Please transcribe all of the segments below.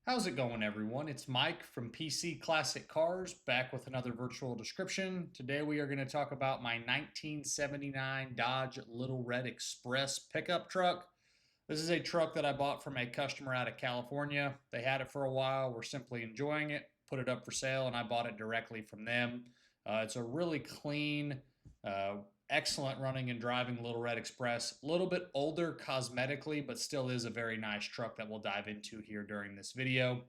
How's it going, everyone? It's Mike from PC Classic Cars, back with another virtual description. Today we are going to talk about my 1979 Dodge Little Red Express pickup truck. This is a truck that I bought from a customer out of California. They had it for a while, were simply enjoying it, put it up for sale, and I bought it directly from them. It's a really clean, uh, excellent running and driving Little Red Express. A little bit older cosmetically, but still is a very nice truck that we'll dive into here during this video.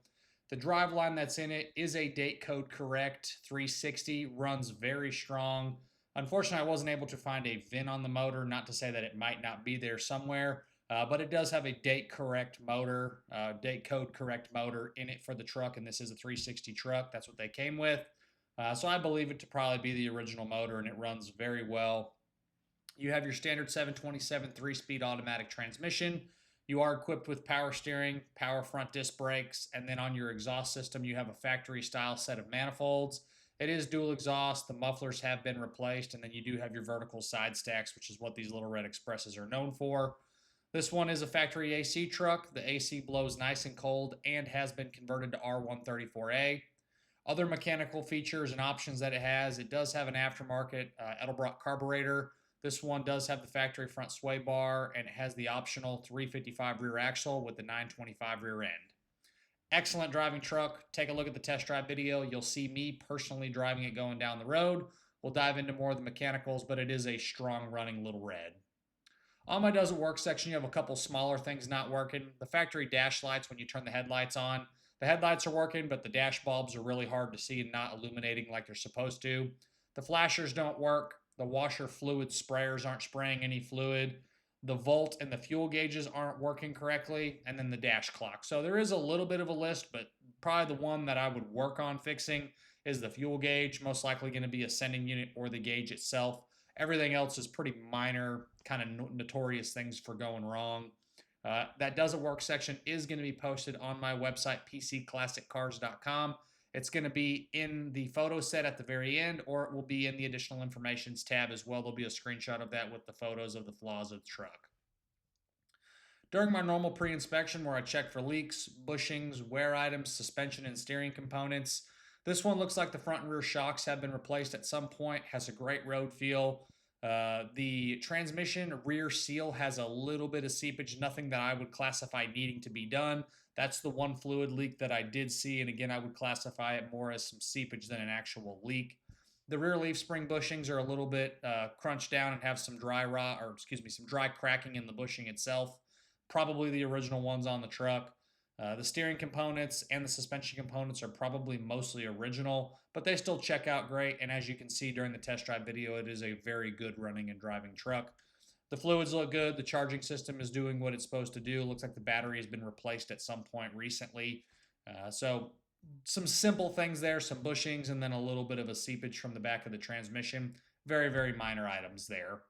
The driveline that's in it is a date code correct 360, runs very strong. Unfortunately, I wasn't able to find a VIN on the motor, not to say that it might not be there somewhere, but it does have a date correct motor, date code correct motor in it for the truck, and this is a 360 truck. That's what they came with. So I believe it to probably be the original motor, and it runs very well. You have your standard 727 3-speed automatic transmission. You are equipped with power steering, power front disc brakes, and then on your exhaust system, you have a factory style set of manifolds. It is dual exhaust. The mufflers have been replaced, and then you do have your vertical side stacks, which is what these Little Red Expresses are known for. This one is a factory AC truck. The AC blows nice and cold and has been converted to R134A. Other mechanical features and options that it does have an aftermarket Edelbrock carburetor. This one does have the factory front sway bar, and it has the optional 355 rear axle with the 925 rear end. Excellent driving truck. Take a look at the test drive video. You'll see me personally driving it going down the road. We'll dive into more of the mechanicals, but it is a strong running Little Red. On my doesn't work section, you have a couple smaller things not working. The factory dash lights, when you turn the headlights on, the headlights are working, but the dash bulbs are really hard to see and not illuminating like they're supposed to. The flashers don't work. The washer fluid sprayers aren't spraying any fluid. The volt and the fuel gauges aren't working correctly, and then the dash clock. So there is a little bit of a list, but probably the one that I would work on fixing is the fuel gauge, most likely going to be a sending unit or the gauge itself. Everything else is pretty minor, kind of notorious things for going wrong. That doesn't work section is going to be posted on my website, pcclassiccars.com. It's going to be in the photo set at the very end, or it will be in the additional informations tab as well. There'll be a screenshot of that with the photos of the flaws of the truck. During my normal pre-inspection, where I check for leaks, bushings, wear items, suspension, and steering components, this one looks like the front and rear shocks have been replaced at some point, has a great road feel. The transmission rear seal has a little bit of seepage, nothing that I would classify needing to be done. That's the one fluid leak that I did see, and again, I would classify it more as some seepage than an actual leak. The rear leaf spring bushings are a little bit crunched down and have some dry rot, or excuse me, some dry cracking in the bushing itself. Probably the original ones on the truck. The steering components and the suspension components are probably mostly original, but they still check out great. And as you can see during the test drive video, it is a very good running and driving truck. The fluids look good. The charging system is doing what it's supposed to do. It looks like the battery has been replaced at some point recently. So some simple things there, some bushings, and then a little bit of a seepage from the back of the transmission. Very, very minor items there.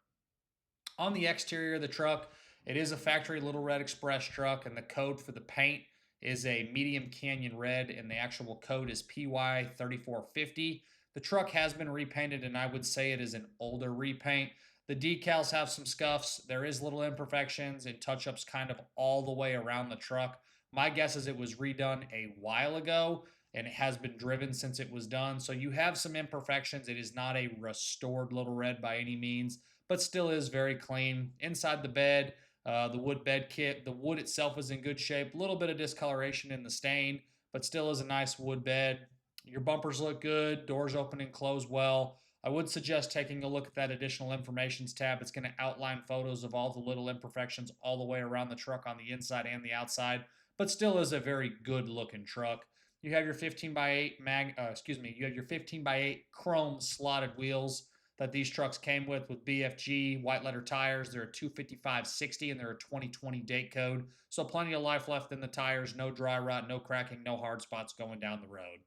On the exterior of the truck, it is a factory Little Red Express truck, and the code for the paint is a medium canyon red, and the actual code is PY3450. The truck has been repainted, and I would say it is an older repaint. The decals have some scuffs. There is little imperfections and touch-ups kind of all the way around the truck. My guess is it was redone a while ago, and it has been driven since it was done. So you have some imperfections. It is not a restored Little Red by any means, but still is very clean. Inside the bed, the wood bed kit, the wood itself is in good shape. A little bit of discoloration in the stain, but still is a nice wood bed. Your bumpers look good. Doors open and close well. I would suggest taking a look at that additional informations tab. It's going to outline photos of all the little imperfections all the way around the truck on the inside and the outside, but still is a very good looking truck. You have your 15 by 8 you have your 15 by 8 chrome slotted wheels that these trucks came with BFG white letter tires. They're a 255/60 and they're a 2020 date code. So plenty of life left in the tires, no dry rot, no cracking, no hard spots going down the road.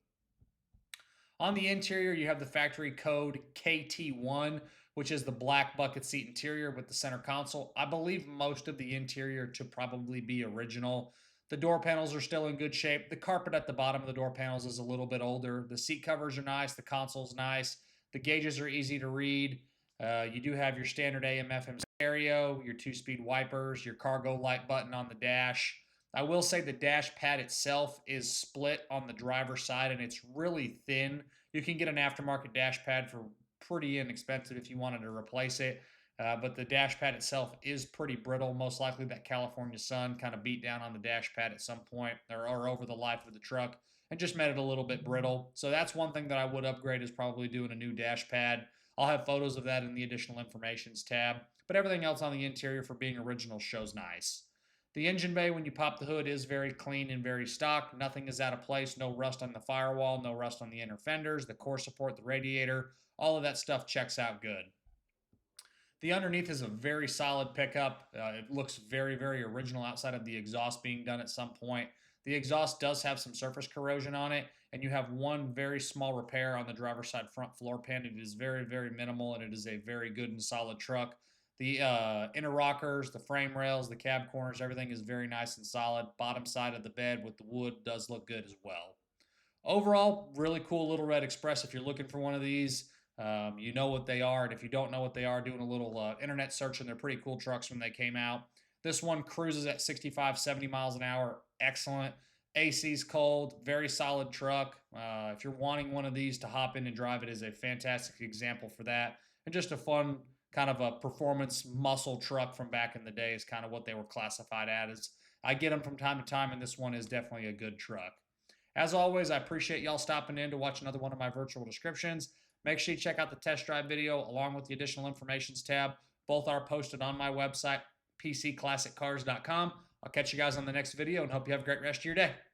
On the interior, you have the factory code KT1, which is the black bucket seat interior with the center console. I believe most of the interior to probably be original. The door panels are still in good shape. The carpet at the bottom of the door panels is a little bit older. The seat covers are nice. The console's nice. The gauges are easy to read. You do have your standard AM/FM stereo, your 2-speed wipers, your cargo light button on the dash. I will say the dash pad itself is split on the driver's side and it's really thin. You can get an aftermarket dash pad for pretty inexpensive if you wanted to replace it. But the dash pad itself is pretty brittle. Most likely that California sun kind of beat down on the dash pad at some point or over the life of the truck and just made it a little bit brittle. So that's one thing that I would upgrade is probably doing a new dash pad. I'll have photos of that in the additional informations tab. But everything else on the interior for being original shows nice. The engine bay, when you pop the hood, is very clean and very stock. Nothing is out of place. No rust on the firewall, no rust on the inner fenders, the core support, the radiator. All of that stuff checks out good. The underneath is a very solid pickup. It looks very, very original outside of the exhaust being done at some point. The exhaust does have some surface corrosion on it, and you have one very small repair on the driver's side front floor pan. It is very, very minimal, and it is a very good and solid truck. The inner rockers, the frame rails, the cab corners, everything is very nice and solid. Bottom side of the bed with the wood does look good as well. Overall, really cool Little Red Express. If you're looking for one of these, you know what they are. And if you don't know what they are, doing a little internet search, and they're pretty cool trucks when they came out. This one cruises at 65, 70 miles an hour. Excellent. AC's cold. Very solid truck. If you're wanting one of these to hop in and drive, it is a fantastic example for that. And just a fun kind of a performance muscle truck from back in the day is kind of what they were classified as. I get them from time to time, and this one is definitely a good truck. As always, I appreciate y'all stopping in to watch another one of my virtual descriptions. Make sure you check out the test drive video along with the additional informations tab. Both are posted on my website, pcclassiccars.com. I'll catch you guys on the next video and hope you have a great rest of your day.